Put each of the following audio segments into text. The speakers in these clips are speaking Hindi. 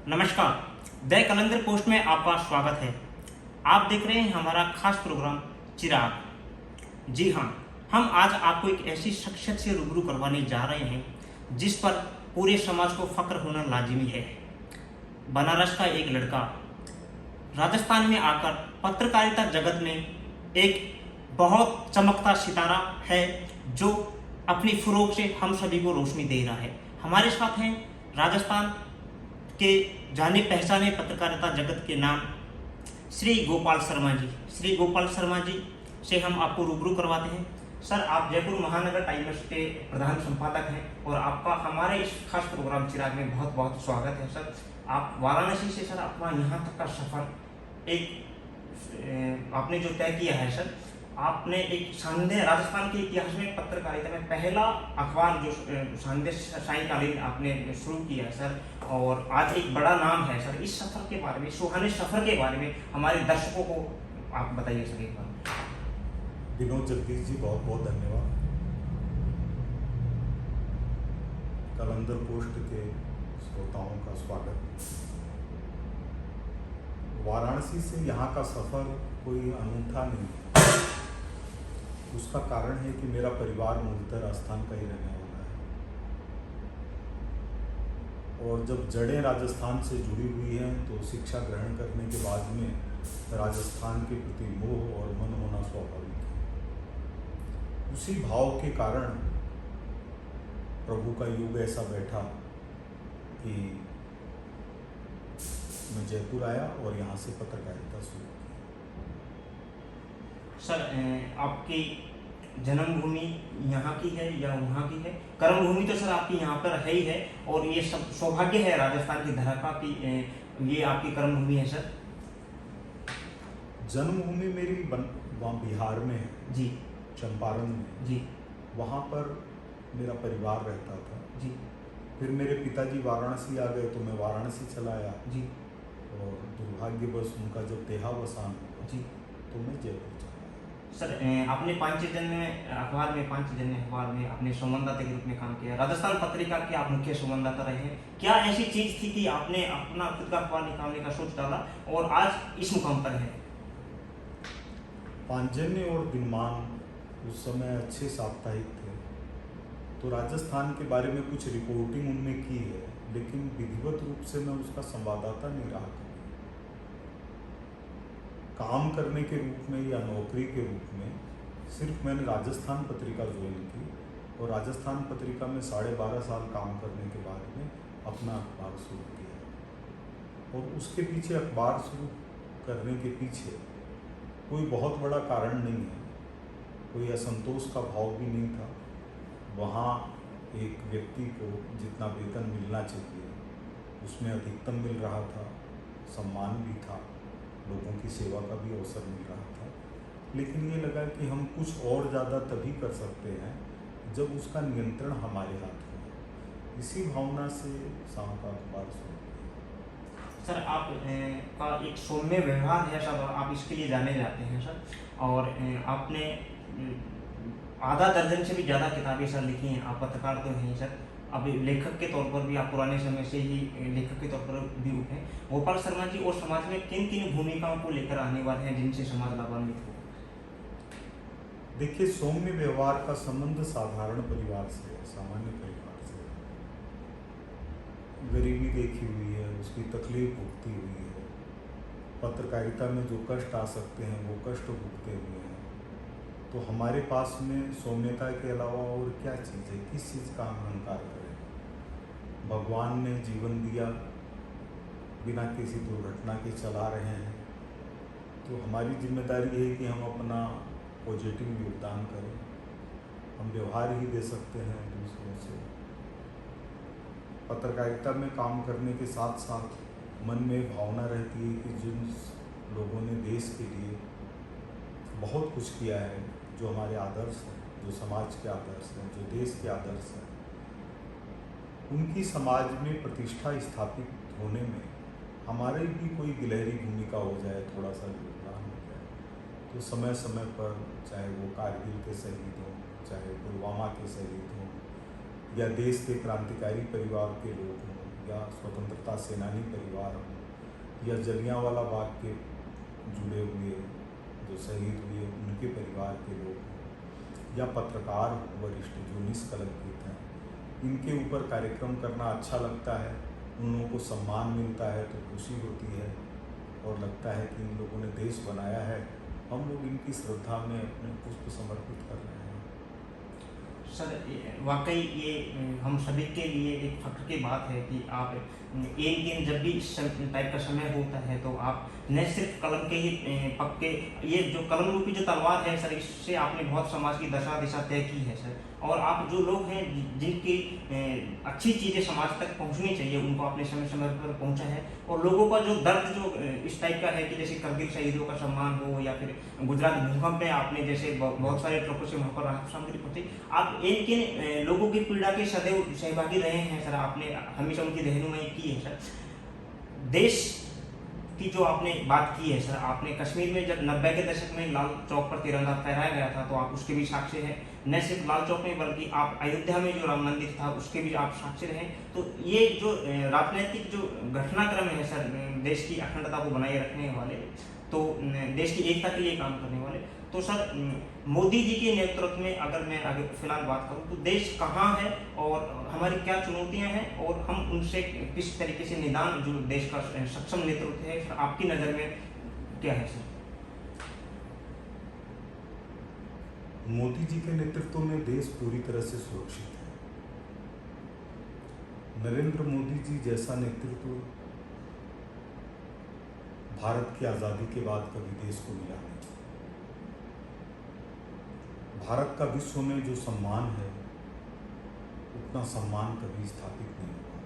नमस्कार। द कलंदर पोस्ट में आपका स्वागत है। आप देख रहे हैं हमारा खास प्रोग्राम चिराग। जी हाँ, हम आज आपको एक ऐसी शख्सियत से रूबरू करवाने जा रहे हैं जिस पर पूरे समाज को फख्र होना लाजिमी है। बनारस का एक लड़का राजस्थान में आकर पत्रकारिता जगत में एक बहुत चमकता सितारा है जो अपनी फुरोग से हम सभी को रोशनी दे रहा है। हमारे साथ हैं राजस्थान के जाने पहचाने पत्रकारिता जगत के नाम श्री गोपाल शर्मा जी। श्री गोपाल शर्मा जी से हम आपको रूबरू करवाते हैं। सर, आप जयपुर महानगर टाइम्स के प्रधान संपादक हैं और आपका हमारे इस खास प्रोग्राम चिराग में बहुत बहुत स्वागत है। सर, आप वाराणसी से सर अपना यहाँ तक का सफ़र आपने जो तय किया है सर, आपने एक शानदार राजस्थान के इतिहास में पत्रकारिता में पहला अखबार जो शानदार सायंकालीन आपने शुरू किया है सर, और आज एक बड़ा नाम है सर। इस सफ़र के बारे में, सुहाने सफ़र के बारे में हमारे दर्शकों को आप बताइए सर एक बार। विनोद जगदीश जी, बहुत बहुत धन्यवाद। कलंदर पोस्ट के श्रोताओं का स्वागत। वाराणसी से यहाँ का सफ़र कोई अनूठा नहीं है। उसका कारण है कि मेरा परिवार मूलतः राजस्थान का ही रहने वाला है और जब जड़ें राजस्थान से जुड़ी हुई हैं तो शिक्षा ग्रहण करने के बाद में राजस्थान के प्रति मोह और मन होना स्वाभाविक है। उसी भाव के कारण प्रभु का युग ऐसा बैठा कि मैं जयपुर आया और यहाँ से पत्रकारिता शुरू की। सर, आपकी जन्मभूमि यहाँ की है या वहाँ की है? कर्मभूमि तो सर आपकी यहाँ पर है ही है, और ये सब सौभाग्य है राजस्थान की धरा की ये आपकी कर्मभूमि है सर। जन्मभूमि मेरी वहाँ बिहार में है जी, चंपारण में जी, वहाँ पर मेरा परिवार रहता था जी, फिर मेरे पिताजी वाराणसी आ गए तो मैं वाराणसी चला आया जी, और दुर्भाग्यवश उनका जब देहावसान हुआ जी। तो मैं जयपुर चला आया। सर, आपने पांचजन्य अखबार में आपने संवाददाता के रूप में काम किया। राजस्थान पत्रिका के आप मुख्य संवाददाता रहे हैं। क्या ऐसी चीज़ थी कि आपने अपना खुद का अखबार निकालने का सोच डाला और आज इस मुकाम पर है? पांचजन्य और दिनमान उस समय अच्छे साप्ताहिक थे तो राजस्थान के बारे में कुछ रिपोर्टिंग उनमें की है, लेकिन विधिवत रूप से मैं उसका संवाददाता नहीं रहा कभी। काम करने के रूप में या नौकरी के रूप में सिर्फ मैंने राजस्थान पत्रिका ज्वाइन की और राजस्थान पत्रिका में 12.5 साल काम करने के बाद में अपना अखबार शुरू किया। और उसके पीछे अखबार शुरू करने के पीछे कोई बहुत बड़ा कारण नहीं है, कोई असंतोष का भाव भी नहीं था। वहाँ एक व्यक्ति को जितना वेतन मिलना चाहिए उसमें अधिकतम मिल रहा था, सम्मान भी था, लोगों की सेवा का भी अवसर मिल रहा था। लेकिन ये लगा कि हम कुछ और ज़्यादा तभी कर सकते हैं जब उसका नियंत्रण हमारे हाथ में। इसी भावना से शाम का अखबार शुरू किया। सर, आप का एक सौम्य व्यवहार है सर, आप इसके लिए जाने जाते हैं सर, और आपने आधा दर्जन से भी ज़्यादा किताबें सर लिखी हैं। आप पत्रकार तो हैं सर, अभी लेखक के तौर पर भी आप पुराने समय से ही लेखक के तौर पर भी उठे। गोपाल शर्मा जी और समाज में किन किन भूमिकाओं को लेकर आने वाले हैं जिनसे समाज लाभान्वित हो? देखिए, सौम्य व्यवहार का संबंध साधारण परिवार से है, सामान्य परिवार से है। गरीबी देखी हुई है, उसकी तकलीफ भुगती हुई है, पत्रकारिता में जो कष्ट आ सकते हैं वो कष्ट भुगते हुए हैं। तो हमारे पास में सौम्यता के अलावा और क्या चीज़ है? किस चीज़ का हम अहंकार करें? भगवान ने जीवन दिया, बिना किसी दुर्घटना के चला रहे हैं, तो हमारी जिम्मेदारी है कि हम अपना पॉजिटिव योगदान करें। हम व्यवहार ही दे सकते हैं दूसरों से। पत्रकारिता में काम करने के साथ साथ मन में भावना रहती है कि जिन लोगों ने देश के लिए बहुत कुछ किया है, जो हमारे आदर्श हैं, जो समाज के आदर्श हैं, जो देश के आदर्श हैं, उनकी समाज में प्रतिष्ठा स्थापित होने में हमारी भी कोई गिलहरी भूमिका हो जाए, थोड़ा सा योगदान हो जाए, तो समय समय पर, चाहे वो कारगिल के शहीद हों, चाहे पुलवामा के शहीद हों, या देश के क्रांतिकारी परिवार के लोग हों, या स्वतंत्रता सेनानी परिवार हों या जलियांवाला बाग के जुड़े हुए जो शहीद हुए उनके परिवार के लोग हों या पत्रकार वरिष्ठ जो निष्कलंकित हैं, इनके ऊपर कार्यक्रम करना अच्छा लगता है। उन लोगों को सम्मान मिलता है तो खुशी होती है और लगता है कि इन लोगों ने देश बनाया है, हम लोग इनकी श्रद्धा में अपने पुष्प समर्पित कर रहे हैं। सर वाकई ये हम सभी के लिए एक फख्र की बात है कि आप एक दिन जब भी इस टाइप का समय होता है तो आप न सिर्फ कलम के ही पक्के, ये जो कलम रूपी जो तलवार है सर, इससे आपने बहुत समाज की दशा दिशा तय की है सर। और आप जो लोग हैं जिनकी अच्छी चीज़ें समाज तक पहुंचनी चाहिए उनको आपने समय समय पर पहुंचा है। और लोगों का जो दर्द जो इस टाइप का है कि जैसे करगिल शहीदों का सम्मान हो या फिर गुजरात भूकंप में आपने जैसे बहुत सारे ट्रकों से वहाँ पर राहत सामग्री पहुँची, आप इन किन लोगों की पीड़ा के सदैव सहभागी रहे हैं सर, आपने हमेशा उनकी रहनुमाई की है सर। देश की जो आपने बात की है सर, आपने कश्मीर में जब 90 के दशक में लाल चौक पर तिरंगा फहराया गया था तो आप उसके भी साक्षी हैं। न सिर्फ लाल चौक में बल्कि आप अयोध्या में जो राम मंदिर था उसके भी आप साक्षी रहे। तो ये जो राजनीतिक जो घटनाक्रम है सर, देश की अखंडता को बनाए रखने वाले, तो देश की एकता के लिए काम करने वाले, तो सर मोदी जी के नेतृत्व में अगर मैं आगे फिलहाल बात करूं तो देश कहाँ है और हमारी क्या चुनौतियां हैं और हम उनसे किस तरीके से निदान, जो देश का सक्षम नेतृत्व है सर, आपकी नज़र में क्या है सर? मोदी जी के नेतृत्व में देश पूरी तरह से सुरक्षित है। नरेंद्र मोदी जी जैसा नेतृत्व भारत की आज़ादी के बाद कभी देश को मिला नहीं। भारत का विश्व में जो सम्मान है उतना सम्मान कभी स्थापित नहीं हुआ।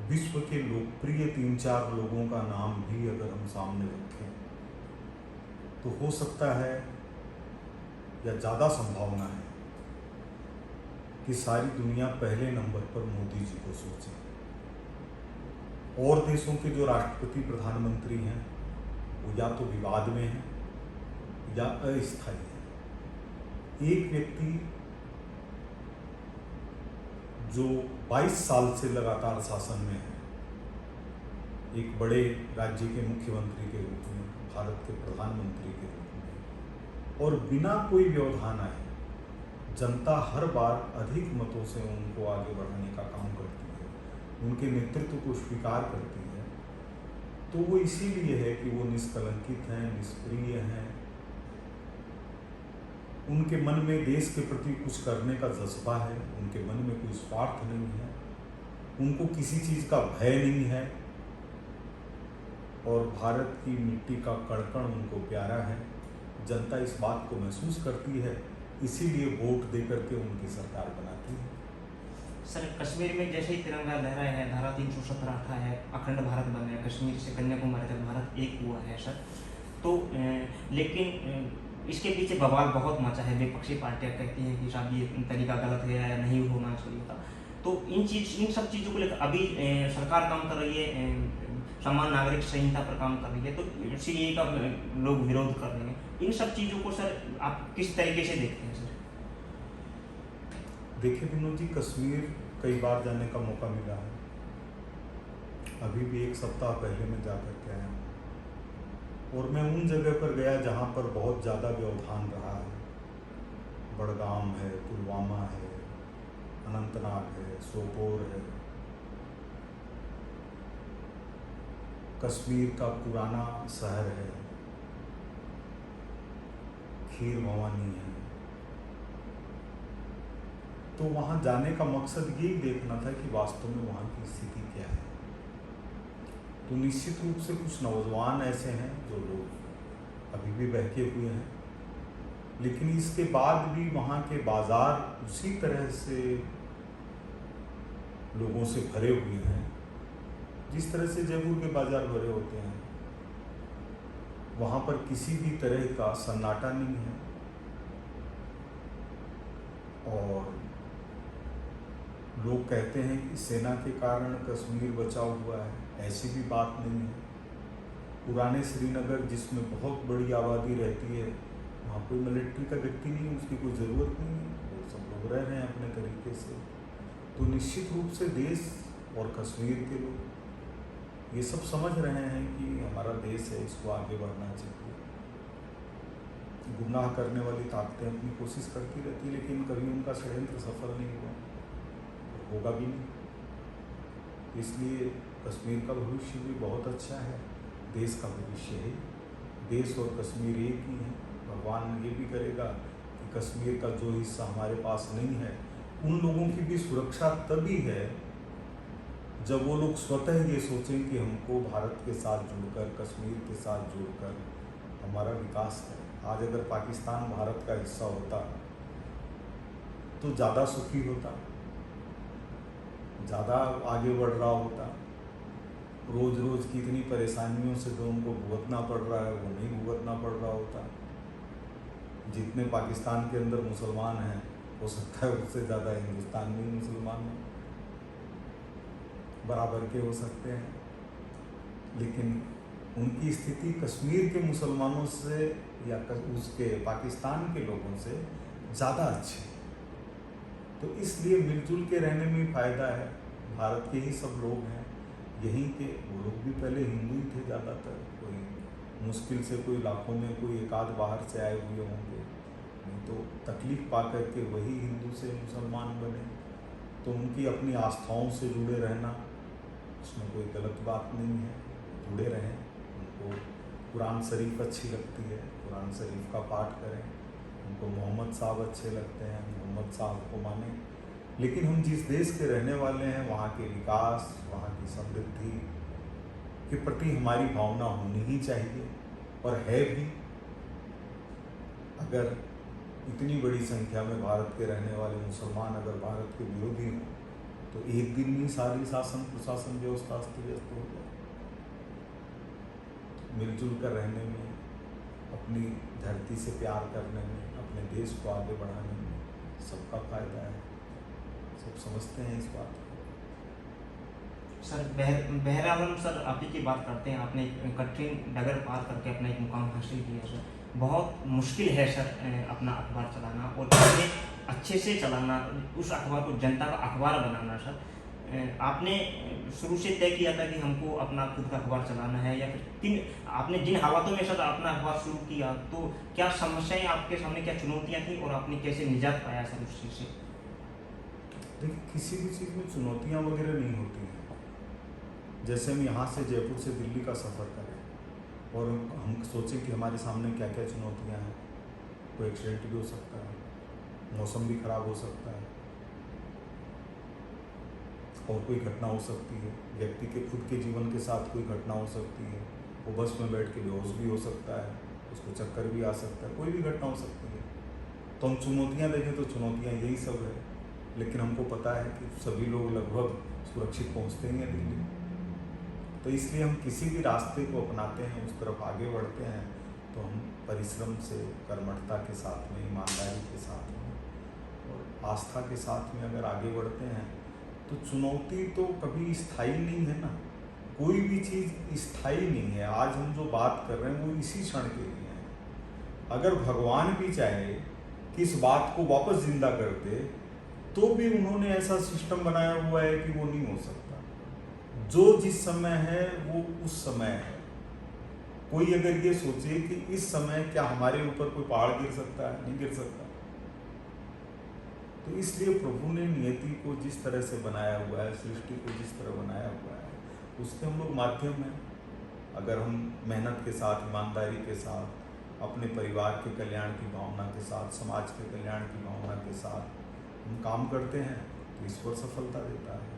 विश्व के लोकप्रिय 3-4 लोगों का नाम भी अगर हम सामने रखें तो हो सकता है या ज़्यादा संभावना है कि सारी दुनिया पहले नंबर पर मोदी जी को सोचे। और देशों के जो राष्ट्रपति प्रधानमंत्री हैं वो या तो विवाद में हैं या अस्थायी हैं। एक व्यक्ति जो 22 साल से लगातार शासन में है, एक बड़े राज्य के मुख्यमंत्री के रूप में, भारत के प्रधानमंत्री के रूप में, और बिना कोई व्यवधान आए जनता हर बार अधिक मतों से उनको आगे बढ़ाने का काम करती है, उनके नेतृत्व को स्वीकार करती है, तो वो इसीलिए है कि वो निष्कलंकित हैं, निष्क्रिय हैं, उनके मन में देश के प्रति कुछ करने का जज्बा है, उनके मन में कोई स्वार्थ नहीं है, उनको किसी चीज़ का भय नहीं है और भारत की मिट्टी का कण-कण उनको प्यारा है। जनता इस बात को महसूस करती है, इसीलिए वोट दे करके उनकी सरकार बनाती है। सर कश्मीर में जैसे ही तिरंगा लहराया है, धारा 317 हटा है, अखंड भारत बन गया, कश्मीर से कन्याकुमारी तक भारत एक हुआ है सर। तो लेकिन इसके पीछे बवाल बहुत मचा है, विपक्षी पार्टियां कहती हैं कि शायद ये तरीका गलत है या नहीं होना चाहिए था। तो इन सब चीज़ों को लेकर अभी सरकार काम कर रही है, समान नागरिक संहिता पर काम कर रही है, तो सीएए का लोग विरोध कर रहे हैं। इन सब चीज़ों को सर आप किस तरीके से देखते हैं सर? देखिए विनोद जी, कश्मीर कई बार जाने का मौका मिला है। अभी भी 1 सप्ताह पहले मैं जा कर के आया और मैं उन जगह पर गया जहाँ पर बहुत ज़्यादा व्यवधान रहा है। बड़गाम है, पुलवामा है, अनंतनाग है, सोपोर है, कश्मीर का पुराना शहर है, खीर भवानी है। तो वहाँ जाने का मकसद यही देखना था कि वास्तव में वहाँ की स्थिति क्या है। तो निश्चित रूप से कुछ नौजवान ऐसे हैं जो लोग अभी भी बहके हुए हैं, लेकिन इसके बाद भी वहाँ के बाज़ार उसी तरह से लोगों से भरे हुए हैं जिस तरह से जयपुर के बाज़ार भरे होते हैं। वहाँ पर किसी भी तरह का सन्नाटा नहीं है और लोग कहते हैं कि सेना के कारण कश्मीर बचा हुआ है, ऐसी भी बात नहीं है। पुराने श्रीनगर जिसमें बहुत बड़ी आबादी रहती है, वहाँ कोई मिलिट्री का व्यक्ति नहीं है, उसकी कोई ज़रूरत नहीं है, वो सब लोग रह रहे हैं अपने तरीके से। तो निश्चित रूप से देश और कश्मीर के लोग ये सब समझ रहे हैं कि हमारा देश है, इसको आगे बढ़ना चाहिए। गुमराह करने वाली ताकतें अपनी कोशिश करती रहती, लेकिन कभी उनका षड्यंत्र सफल नहीं हुआ, होगा भी नहीं। इसलिए कश्मीर का भविष्य भी बहुत अच्छा है, देश का भविष्य है। देश और कश्मीर एक ही है। भगवान ये भी करेगा कि कश्मीर का जो हिस्सा हमारे पास नहीं है, उन लोगों की भी सुरक्षा तभी है जब वो लोग स्वतः ये सोचें कि हमको भारत के साथ जुड़कर, कश्मीर के साथ जुड़कर हमारा विकास करें। आज अगर पाकिस्तान भारत का हिस्सा होता तो ज़्यादा सुखी होता, ज़्यादा आगे बढ़ रहा होता। रोज़ रोज़ की इतनी परेशानियों से जो उनको भुगतना पड़ रहा है वो नहीं भुगतना पड़ रहा होता। जितने पाकिस्तान के अंदर मुसलमान हैं, हो सकता है उससे ज़्यादा हिंदुस्तान में मुसलमान हैं, बराबर के हो सकते हैं। लेकिन उनकी स्थिति कश्मीर के मुसलमानों से या उसके पाकिस्तान के लोगों से ज़्यादा अच्छी है। तो इसलिए मिलजुल के रहने में फ़ायदा है। भारत के ही सब लोग हैं, यहीं के। वो लोग भी पहले हिंदू ही थे ज़्यादातर, कोई मुश्किल से कोई लाखों में कोई एक आध बाहर से आए हुए होंगे, नहीं तो तकलीफ़ पा करके वही हिंदू से मुसलमान बने। तो उनकी अपनी आस्थाओं से जुड़े रहना, उसमें कोई गलत बात नहीं है, जुड़े रहें। उनको कुरान शरीफ अच्छी लगती है, कुरान शरीफ का पाठ करें। उनको मोहम्मद साहब अच्छे लगते हैं, मोहम्मद साहब को मानें। लेकिन हम जिस देश के रहने वाले हैं, वहाँ के विकास, वहाँ की समृद्धि के प्रति हमारी भावना होनी ही चाहिए, और है भी। अगर इतनी बड़ी संख्या में भारत के रहने वाले मुसलमान अगर भारत के विरोधी हों तो एक दिन में सारी शासन प्रशासन व्यवस्था अस्त व्यस्त हो जाए। मिलजुल कर रहने में, अपनी धरती से प्यार करने में, अपने देश को आगे बढ़ाने में सबका फायदा है। सब समझते हैं इस बात को। सर बहरहाल सर आप ही की बात करते हैं। आपने एक कठिन डगर पार करके अपना एक मुकाम हासिल किया सर। बहुत मुश्किल है सर अपना अखबार चलाना, और इसे अच्छे से चलाना, उस अखबार को जनता का अखबार बनाना सर। आपने शुरू से तय किया था कि हमको अपना खुद का अखबार चलाना है, या फिर आपने जिन हालातों में सर अपना अखबार शुरू किया, तो क्या समस्याएं आपके सामने, क्या चुनौतियां थी, और आपने कैसे निजात पाया सर उस चीज़ से? देखिए, किसी भी चीज़ में चुनौतियाँ वगैरह नहीं होती हैं। जैसे हम यहाँ से जयपुर से दिल्ली का सफ़र करें और हम सोचें कि हमारे सामने क्या क्या चुनौतियाँ हैं। कोई एक्सीडेंट भी हो सकता है, मौसम भी ख़राब हो सकता है, और कोई घटना हो सकती है। व्यक्ति के खुद के जीवन के साथ कोई घटना हो सकती है। वो बस में बैठ के बेहोश भी हो सकता है, उसको चक्कर भी आ सकता है, कोई भी घटना हो सकती है। तो हम चुनौतियाँ देखें तो चुनौतियाँ यही सब है। लेकिन हमको पता है कि सभी लोग लगभग सुरक्षित पहुँचते ही हैं दिल्ली। तो इसलिए हम किसी भी रास्ते को अपनाते हैं, उस तरफ आगे बढ़ते हैं, तो हम परिश्रम से, कर्मठता के साथ में, ईमानदारी के साथ में और आस्था के साथ में अगर आगे बढ़ते हैं तो चुनौती तो कभी स्थायी नहीं है ना। कोई भी चीज़ स्थायी नहीं है। आज हम जो बात कर रहे हैं वो इसी क्षण के लिए है। अगर भगवान भी चाहे कि इस बात को वापस जिंदा कर दे, तो भी उन्होंने ऐसा सिस्टम बनाया हुआ है कि वो नहीं हो सकता। जो जिस समय है वो उस समय है। कोई अगर ये सोचे कि इस समय क्या हमारे ऊपर कोई पहाड़ गिर सकता है, नहीं गिर सकता। तो इसलिए प्रभु ने नियति को जिस तरह से बनाया हुआ है, सृष्टि को जिस तरह बनाया हुआ है, उसके हम लोग माध्यम हैं। अगर हम मेहनत के साथ, ईमानदारी के साथ, अपने परिवार के कल्याण की भावना के साथ, समाज के कल्याण की भावना के साथ हम काम करते हैं तो ईश्वर सफलता देता है।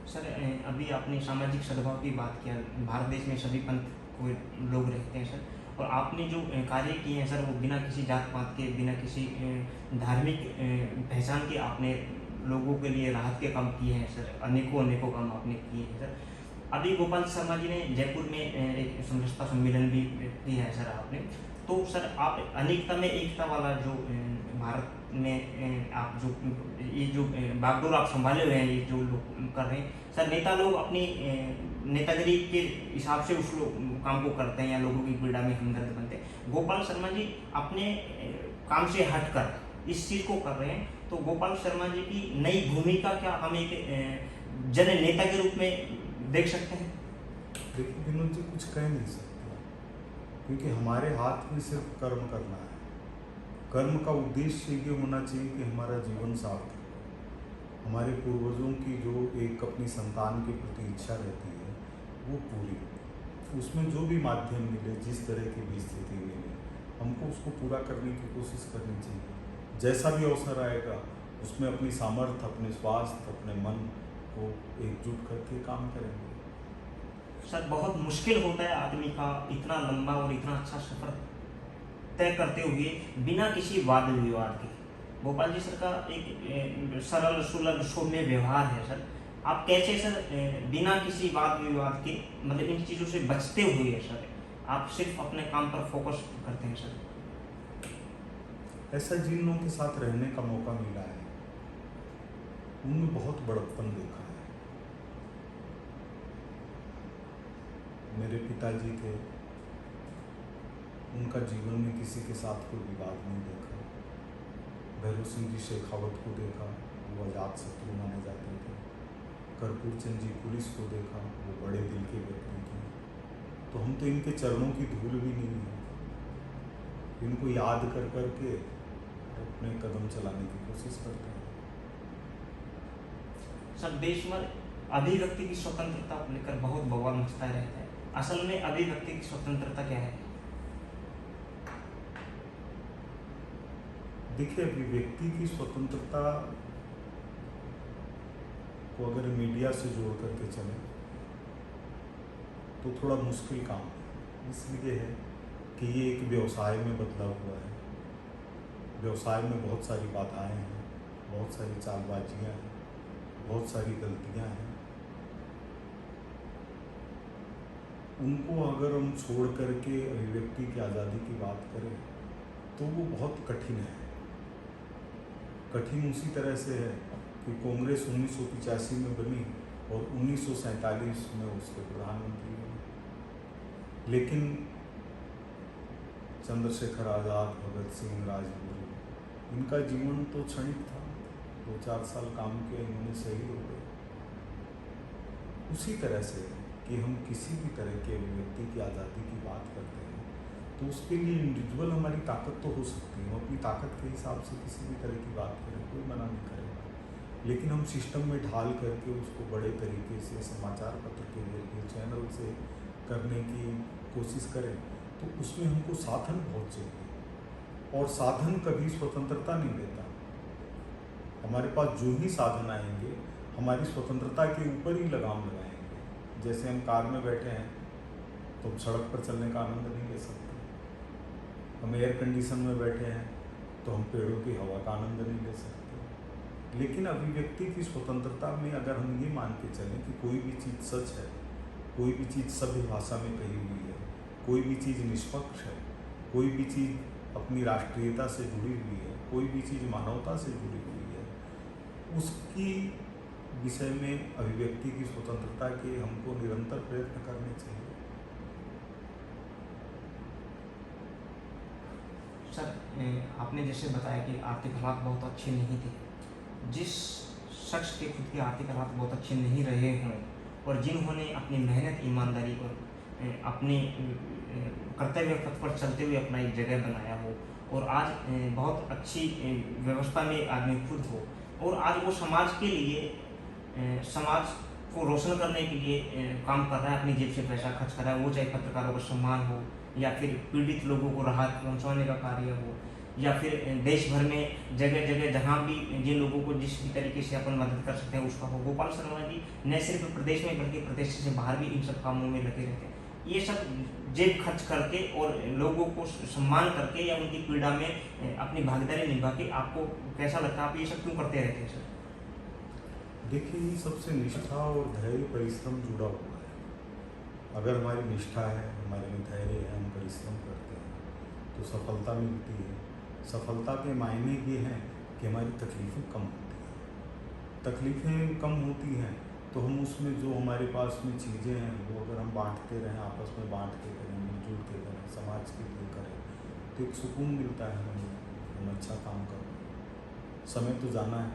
सर अभी आपने सामाजिक सद्भाव की बात किया। भारत देश में सभी पंथ को लोग रहते हैं सर, और आपने जो कार्य किए हैं सर, वो बिना किसी जात पात के, बिना किसी धार्मिक पहचान के आपने लोगों के लिए राहत के काम किए हैं सर। अनेकों अनेकों काम आपने किए हैं सर। अभी गोपाल शर्मा जी ने जयपुर में एक समझौता सम्मेलन भी किया है सर आपने। तो सर आप अनेकता में एकता वाला जो भारत में आप जो ये जो बागडोर आप संभाले हुए हैं, ये जो लोग कर रहे हैं सर, नेता लोग अपनी नेतागिरी के हिसाब से उस काम को करते हैं या लोगों की पीड़ा में हमदर्द बनते हैं। गोपाल शर्मा जी अपने काम से हटकर इस चीज़ को कर रहे हैं तो गोपाल शर्मा जी की नई भूमिका क्या हम एक जन नेता के रूप में देख सकते हैं? देखिए विनोद जी, कुछ कह नहीं सकते, क्योंकि हमारे हाथ में सिर्फ कर्म करना है। कर्म का उद्देश्य ये होना चाहिए कि हमारा जीवन सार्थक हो, हमारे पूर्वजों की जो एक अपनी संतान के प्रति इच्छा रहती है वो पूरी हो। उसमें जो भी माध्यम मिले, जिस तरह की भी स्थिति मिले, हमको उसको पूरा करने की कोशिश करनी चाहिए। जैसा भी अवसर आएगा उसमें अपनी सामर्थ्य, अपने स्वास्थ्य, अपने मन को एकजुट करके काम करेंगे। सर, बहुत मुश्किल होता है आदमी का इतना लंबा और इतना अच्छा सफर तय करते हुए बिना किसी वाद विवाद के। गोपाल जी सर का एक सरल सुलभ सौम्य व्यवहार है सर। आप कैसे सर बिना किसी वाद विवाद के, मतलब इन चीज़ों से बचते हुए सर, आप सिर्फ अपने काम पर फोकस करते हैं सर? ऐसा जिन लोगों के साथ रहने का मौका मिला है उनमें बहुत बड़प्पन देखा है। मेरे पिताजी थे, उनका जीवन में किसी के साथ कोई विवाद नहीं देखा। भैरव सिंह जी शेखावत को देखा, वो अजात शत्रु माने जाते थे। कर्पूर चंद जी पुलिस को देखा, वो बड़े दिल के व्यक्ति थे। तो हम तो इनके चरणों की धूल भी नहीं है, इनको याद कर करके अपने कदम चलाने की कोशिश करते हैं। सर, देश में अभिव्यक्ति की स्वतंत्रता को लेकर बहुत बवाल मचता रहता है। असल में अभिव्यक्ति की स्वतंत्रता क्या है? देखिए, अभिव्यक्ति की स्वतंत्रता को अगर मीडिया से जोड़ करके चले तो थोड़ा मुश्किल काम है। इसलिए है कि ये एक व्यवसाय में बदला हुआ है। व्यवसाय में बहुत सारी बाधाएं हैं, बहुत सारी चालबाजियां हैं, बहुत सारी गलतियां हैं। उनको अगर हम छोड़ करके अभिव्यक्ति की आज़ादी की बात करें तो वो बहुत कठिन है। कठिन उसी तरह से है कि कांग्रेस 1985 में बनी और 1947 में उसके प्रधानमंत्री बने, लेकिन चंद्रशेखर आज़ाद, भगत सिंह, राजगुरु, इनका जीवन तो क्षणिक था। 2-4 साल काम किया, इन्होंने शहीद हो गए। उसी तरह से कि हम किसी भी तरह के अभिव्यक्ति की आज़ादी की बात करते हैं तो उसके लिए इंडिविजुअल हमारी ताकत तो हो सकती है, हम अपनी ताकत के हिसाब से किसी भी तरह की बात करें, कोई मना नहीं करेगा। लेकिन हम सिस्टम में ढाल करके उसको बड़े तरीके से समाचार पत्र के जरिए, चैनल से करने की कोशिश करें तो उसमें हमको साधन बहुत चाहिए, और साधन कभी स्वतंत्रता नहीं देता। हमारे पास जो ही साधन आएंगे हमारी स्वतंत्रता के ऊपर ही लगाम लगाएंगे। जैसे हम कार में बैठे हैं तो हम सड़क पर चलने का आनंद नहीं ले सकते। हम एयर कंडीशन में बैठे हैं तो हम पेड़ों की हवा का आनंद नहीं ले सकते। लेकिन अभिव्यक्ति की स्वतंत्रता में अगर हम ये मान के चलें कि कोई भी चीज़ सच है, कोई भी चीज़ सभ्य भाषा में कही हुई है, कोई भी चीज़ निष्पक्ष है, कोई भी चीज़ अपनी राष्ट्रीयता से जुड़ी हुई है, कोई भी चीज़ मानवता से जुड़ी हुई है, उसकी विषय में अभिव्यक्ति की स्वतंत्रता के हमको निरंतर प्रयत्न करने चाहिए। सर, आपने जैसे बताया कि आर्थिक हालात बहुत अच्छे नहीं थे। जिस शख्स के खुद के आर्थिक हालात बहुत अच्छे नहीं रहे हों और जिन्होंने अपनी मेहनत, ईमानदारी और अपने कर्तव्य पथ पर चलते हुए अपना एक जगह बनाया हो और आज बहुत अच्छी व्यवस्था में आदमी खुद हो और आज वो समाज के लिए, समाज को रोशन करने के लिए काम कर रहा है, अपनी जेब से पैसा खर्च कर रहा है, वो चाहे पत्रकारों का सम्मान हो या फिर पीड़ित लोगों को राहत पहुंचाने का कार्य हो या फिर देश भर में जगह जगह जहाँ भी जिन लोगों को जिस भी तरीके से अपन मदद कर सकते हैं उसका हो। गोपाल शर्मा जी न सिर्फ प्रदेश में बल्कि प्रदेश से बाहर भी इन सब कामों में लगे रहते हैं। ये सब जेब खर्च करके और लोगों को सम्मान करके या उनकी पीड़ा में अपनी भागीदारी निभा के आपको कैसा लगता है? आप ये सब क्यों करते रहते हैं सर? देखिए, ये सबसे निष्ठा और धैर्य, परिश्रम जुड़ा हुआ है। अगर हमारी निष्ठा है, हमारे में धैर्य है, हम परिश्रम करते हैं तो सफलता मिलती है। सफलता के मायने ये हैं कि हमारी तकलीफ़ें कम होती हैं। तकलीफ़ें कम होती हैं तो हम उसमें जो हमारे पास में चीज़ें हैं वो अगर हम बांटते रहें, आपस में बांट के करें, मिलजुल के करें, समाज के लिए करें तो एक सुकून मिलता है हमें, हम अच्छा काम करें। समय तो जाना है,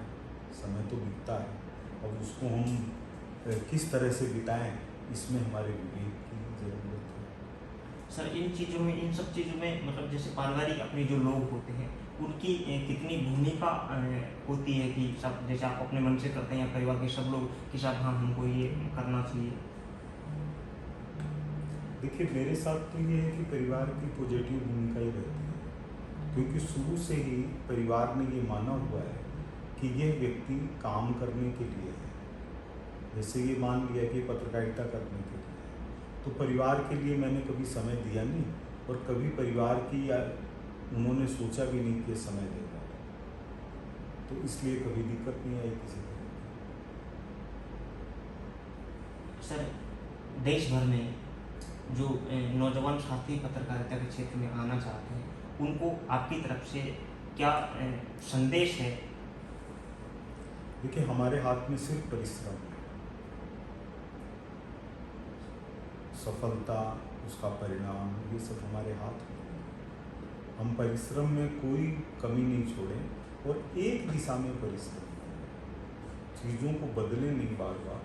समय तो बीतता है, अब उसको हम किस तरह से बिताएं, इसमें हमारे विवेक की ज़रूरत है। सर इन सब चीज़ों में मतलब जैसे पारिवारिक अपने जो लोग होते हैं उनकी कितनी भूमिका होती है कि सब जैसे आप अपने मन से करते हैं या परिवार के सब लोग कि साहब हाँ हमको ये करना चाहिए? देखिए, मेरे साथ तो ये है कि परिवार की पॉजिटिव भूमिका ही रहती है, क्योंकि शुरू से ही परिवार ने ये माना हुआ है कि यह व्यक्ति काम करने के लिए है। जैसे ये मान लिया कि पत्रकारिता करने के लिए, तो परिवार के लिए मैंने कभी समय दिया नहीं, और कभी परिवार की या उन्होंने सोचा भी नहीं कि समय देगा, तो इसलिए कभी दिक्कत नहीं आई किसी तरह की। सर देश भर में जो नौजवान साथी पत्रकारिता के क्षेत्र में आना चाहते हैं उनको आपकी तरफ से क्या संदेश है? देखिए, हमारे हाथ में सिर्फ परिश्रम है, सफलता, उसका परिणाम, ये सब हमारे हाथ में है। हम परिश्रम में कोई कमी नहीं छोड़ें और एक दिशा में परिश्रम करें, चीज़ों को बदलें नहीं बार बार,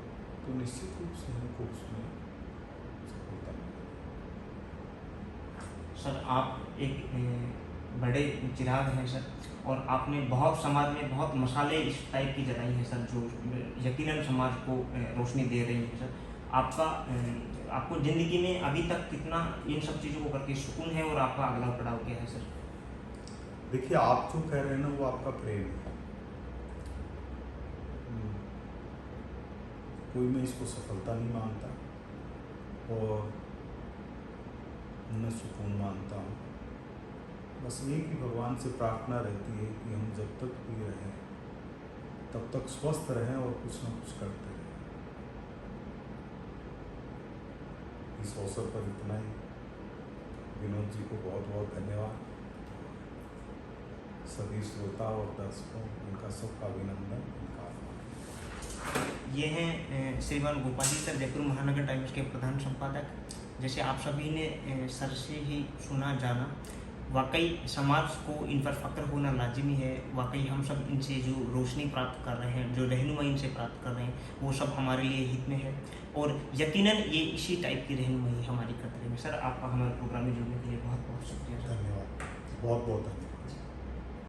तो निश्चित रूप से हमको उसमें सफलता मिलेगी। सर आप एक बड़े चिराग हैं सर, और आपने बहुत समाज में बहुत मसाले इस टाइप की जलाई हैं सर जो यकीनन समाज को रोशनी दे रही है सर। आपको ज़िंदगी में अभी तक कितना इन सब चीज़ों को करके सुकून है और आपका अगला पड़ाव क्या है सर? देखिए, आप जो कह रहे हैं ना, वो आपका प्रेम है। कोई मैं इसको सफलता नहीं मानता और न सुकून मानता हूँ। बस एक ही भगवान से प्रार्थना रहती है कि हम जब तक भी रहें तब तक स्वस्थ रहें और कुछ न कुछ करते रहें। इस अवसर पर इतना ही। विनोद जी को बहुत बहुत धन्यवाद। सभी श्रोता और दर्शकों, इनका सबका अभिनंदन, इनका आभार। ये हैं श्रीमान गोपाल जी सर, जयपुर महानगर टाइम्स के प्रधान संपादक। जैसे आप सभी ने सर से ही सुना जाना, वाकई समाज को इन पर फ़ख्र होना लाजिमी है। वाकई हम सब इनसे जो रोशनी प्राप्त कर रहे हैं, जो रहनुमाई इनसे प्राप्त कर रहे हैं, वो सब हमारे लिए हित में है और यकीनन ये इसी टाइप की रहनुमाई हमारी करते रहेंगे। सर आपका हमारे प्रोग्राम में जुड़ने के लिए बहुत बहुत शुक्रिया सर। धन्यवाद, बहुत बहुत धन्यवाद।